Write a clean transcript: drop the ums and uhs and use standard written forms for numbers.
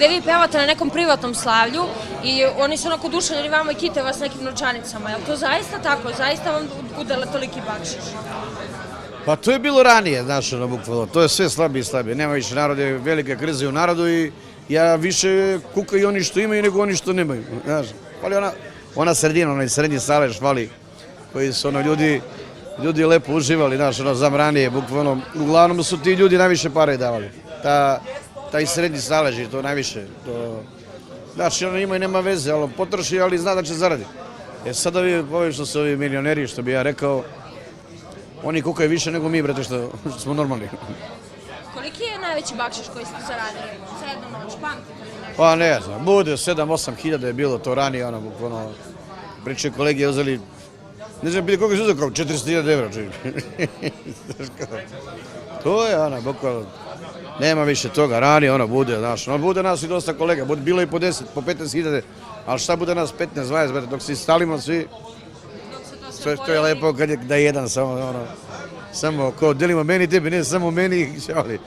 Gde vi pevate na nekom privatnom slavlju i oni su onako dušeni vama i kite vas nekim novčanicama. Je li to zaista tako? Zaista vam udele toliki bakšiš? Pa to je bilo ranije, znaš, bukvalno. To je sve slabije i slabije. Nema više naroda, je velika kriza u narodu i ja više kukaju oni što imaju nego oni što nemaju. Znaš, fali ona sredina, onaj srednji stalež fali, koji su ljudi lepo uživali, znaš, zamranije, bukvalno. Uglavnom su ti ljudi najviše pare davali. Taj srednji stalež je to najviše. Znači, ono ima i nema veze, ali potroši, ali zna da će zaradi. Sad ovi što su ovi milioneri, što bi ja rekao, oni kukaju više nego mi, brate, što smo normalni. Koliki je najveći bakšiš koji ste zaradili za jednu noć? Pamtite li nešto? Pa ne znam, bude 7-8 hiljada je bilo to ranije, ono, bukvalno, priče kolege uzeli, ne znam, koliko su uzeli, kao 400.000 evra, to je, ono, bukvalno, nema više toga, ranije, ono, bude, znaš, bude nas i dosta kolega, bilo i po 10, po 15.000, ali šta bude nas 15-20, brate, dok se stalimo svi, to je lepo kad je jedan samo, ono, samo ko delimo meni, tebi, ne samo meni, šali.